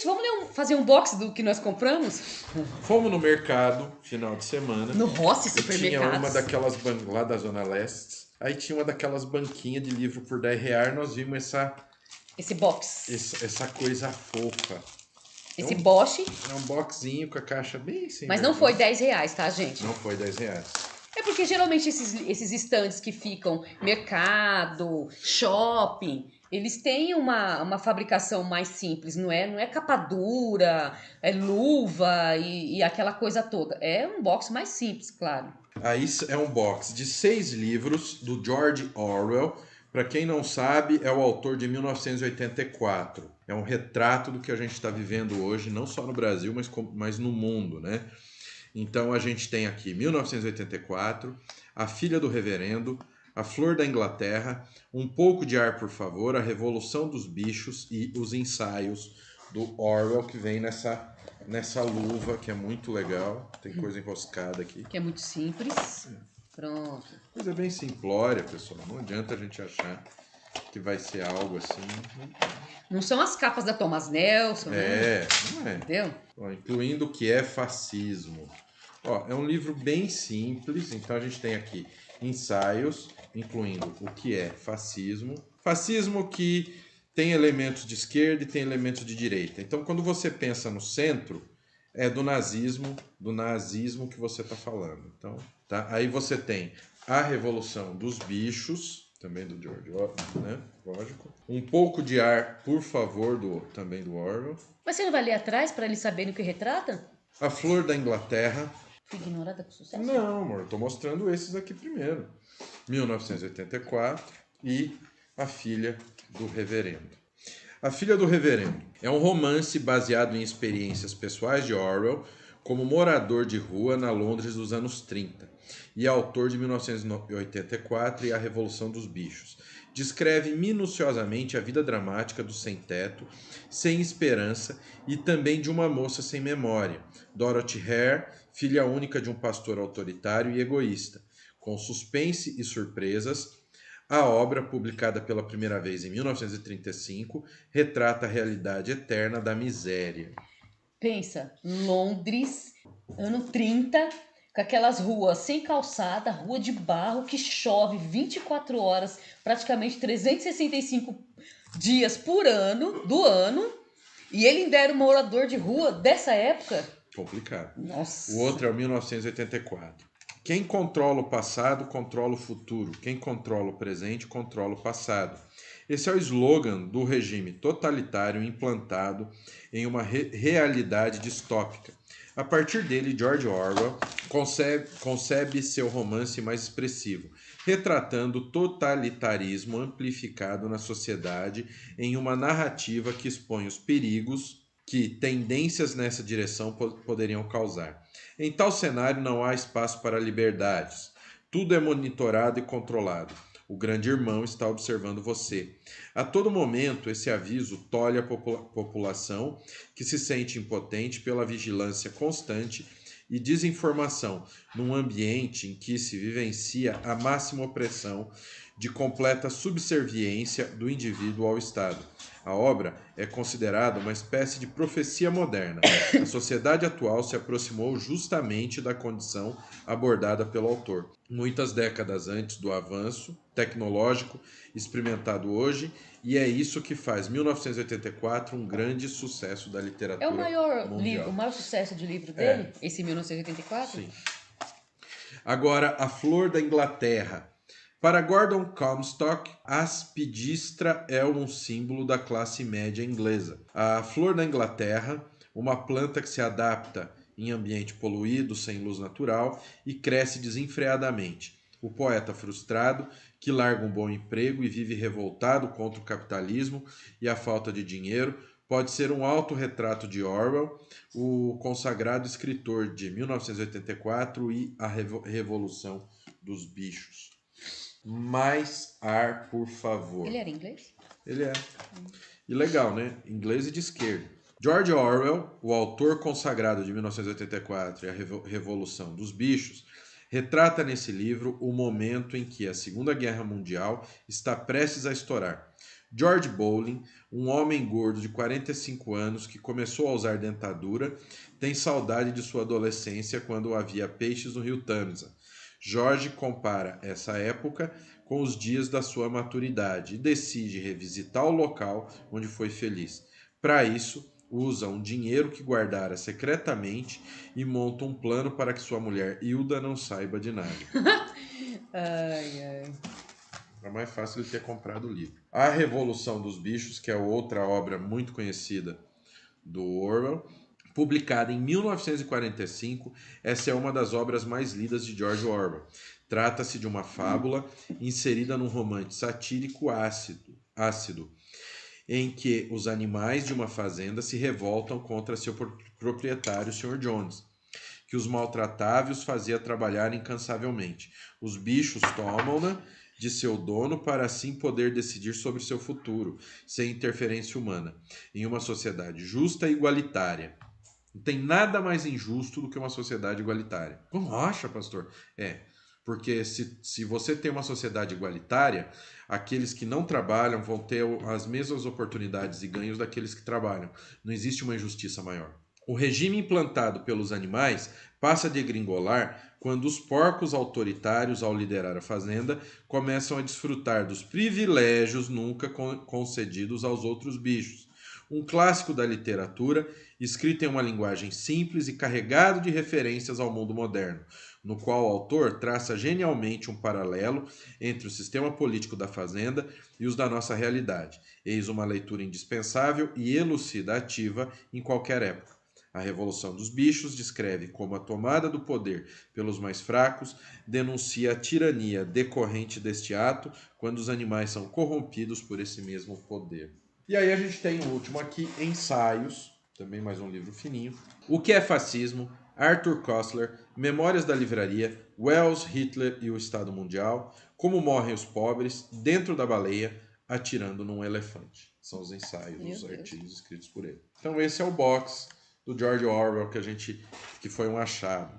Gente, vamos fazer um box do que nós compramos? Fomos no mercado, final de semana. No Rossi E tinha Supermercados. uma daquelas lá da Zona Leste. Aí tinha uma daquelas banquinhas de livro por R$10. Nós vimos Esse box. essa coisa fofa. Esse Bosch. É um boxinho com a caixa bem sem Mas não foi R$10, tá, gente? Não foi R$10. É porque geralmente esses estandes que ficam mercado, shopping, eles têm uma fabricação mais simples, não é capa dura, é luva e aquela coisa toda. É um box mais simples, claro. Aí é um box de 6 livros do George Orwell. Para quem não sabe, é o autor de 1984. É um retrato do que a gente está vivendo hoje, não só no Brasil, mas no mundo, né? Então a gente tem aqui 1984, A Filha do Reverendo, A Flor da Inglaterra, Um Pouco de Ar, por Favor, A Revolução dos Bichos e Os Ensaios do Orwell, que vem nessa luva, que é muito legal. Tem coisa enroscada aqui. Que é muito simples. Pronto. Coisa bem simplória, pessoal. Não adianta a gente achar que vai ser algo assim. Não são as capas da Thomas Nelson, né? Não é. Entendeu? Ó, incluindo o que é fascismo. Ó, é um livro bem simples, então a gente tem aqui ensaios, incluindo o que é fascismo. Fascismo que tem elementos de esquerda e tem elementos de direita. Então, quando você pensa no centro, é do nazismo que você está falando. Então, tá? Aí você tem A Revolução dos Bichos, também do George Orwell, né? Lógico. Um Pouco de Ar, por Favor, também do Orwell. Mas você não vai ler atrás para eles saberem o que retrata? A Flor da Inglaterra. Fui ignorada com sucesso? Não, amor, eu tô mostrando esses aqui primeiro. 1984 e A Filha do Reverendo. A Filha do Reverendo é um romance baseado em experiências pessoais de Orwell como morador de rua na Londres dos anos 30 e autor de 1984 e A Revolução dos Bichos. Descreve minuciosamente a vida dramática do sem-teto, sem esperança e também de uma moça sem memória, Dorothy Hare, filha única de um pastor autoritário e egoísta. Com suspense e surpresas, a obra, publicada pela primeira vez em 1935, retrata a realidade eterna da miséria. Pensa, Londres, ano 30, com aquelas ruas sem calçada, rua de barro, que chove 24 horas, praticamente 365 dias por ano, do ano, e ele ainda era um morador de rua dessa época? Complicado. Nossa. O outro é o 1984. Quem controla o passado, controla o futuro. Quem controla o presente, controla o passado. Esse é o slogan do regime totalitário implantado em uma realidade distópica. A partir dele, George Orwell concebe seu romance mais expressivo, retratando o totalitarismo amplificado na sociedade em uma narrativa que expõe os perigos que tendências nessa direção poderiam causar. Em tal cenário não há espaço para liberdades. Tudo é monitorado e controlado. O grande irmão está observando você. A todo momento, esse aviso tolhe a população que se sente impotente pela vigilância constante e desinformação num ambiente em que se vivencia a máxima opressão de completa subserviência do indivíduo ao Estado. A obra é considerada uma espécie de profecia moderna. A sociedade atual se aproximou justamente da condição abordada pelo autor, muitas décadas antes do avanço tecnológico experimentado hoje, e é isso que faz 1984 um grande sucesso da literatura mundial. O maior sucesso de livro dele, esse 1984? Sim. Agora, A Flor da Inglaterra. Para Gordon Comstock, a aspidistra é um símbolo da classe média inglesa. A flor da Inglaterra, uma planta que se adapta em ambiente poluído, sem luz natural e cresce desenfreadamente. O poeta frustrado, que larga um bom emprego e vive revoltado contra o capitalismo e a falta de dinheiro, pode ser um autorretrato de Orwell, o consagrado escritor de 1984 e A Revolução dos Bichos. Mais ar, por favor. Ele era inglês? Ele é. E legal, né? Inglês e de esquerda. George Orwell, o autor consagrado de 1984 e A Revolução dos Bichos, retrata nesse livro o momento em que a Segunda Guerra Mundial está prestes a estourar. George Bowling, um homem gordo de 45 anos que começou a usar dentadura, tem saudade de sua adolescência quando havia peixes no rio Tamisa. Jorge compara essa época com os dias da sua maturidade e decide revisitar o local onde foi feliz. Para isso, usa um dinheiro que guardara secretamente e monta um plano para que sua mulher Hilda não saiba de nada. Ai, ai. É mais fácil ele ter comprado o livro. A Revolução dos Bichos, que é outra obra muito conhecida do Orwell, publicada em 1945, essa é uma das obras mais lidas de George Orwell. Trata-se de uma fábula inserida num romance satírico ácido, em que os animais de uma fazenda se revoltam contra seu proprietário, Sr. Jones, que os maltratava e os fazia trabalhar incansavelmente. Os bichos tomam-na de seu dono para assim poder decidir sobre seu futuro, sem interferência humana, em uma sociedade justa e igualitária. Não tem nada mais injusto do que uma sociedade igualitária. Como acha, pastor? Porque se você tem uma sociedade igualitária, aqueles que não trabalham vão ter as mesmas oportunidades e ganhos daqueles que trabalham. Não existe uma injustiça maior. O regime implantado pelos animais passa a degringolar quando os porcos autoritários, ao liderar a fazenda, começam a desfrutar dos privilégios nunca concedidos aos outros bichos. Um clássico da literatura, escrito em uma linguagem simples e carregado de referências ao mundo moderno, no qual o autor traça genialmente um paralelo entre o sistema político da fazenda e os da nossa realidade. Eis uma leitura indispensável e elucidativa em qualquer época. A Revolução dos Bichos descreve como a tomada do poder pelos mais fracos denuncia a tirania decorrente deste ato quando os animais são corrompidos por esse mesmo poder. E aí a gente tem o último aqui, Ensaios, também mais um livro fininho. O que é fascismo? Arthur Koestler, Memórias da Livraria, Wells, Hitler e o Estado Mundial, Como morrem os pobres, Dentro da baleia, Atirando num elefante. São os ensaios, os artigos escritos por ele. Então esse é o box do George Orwell que foi um achado.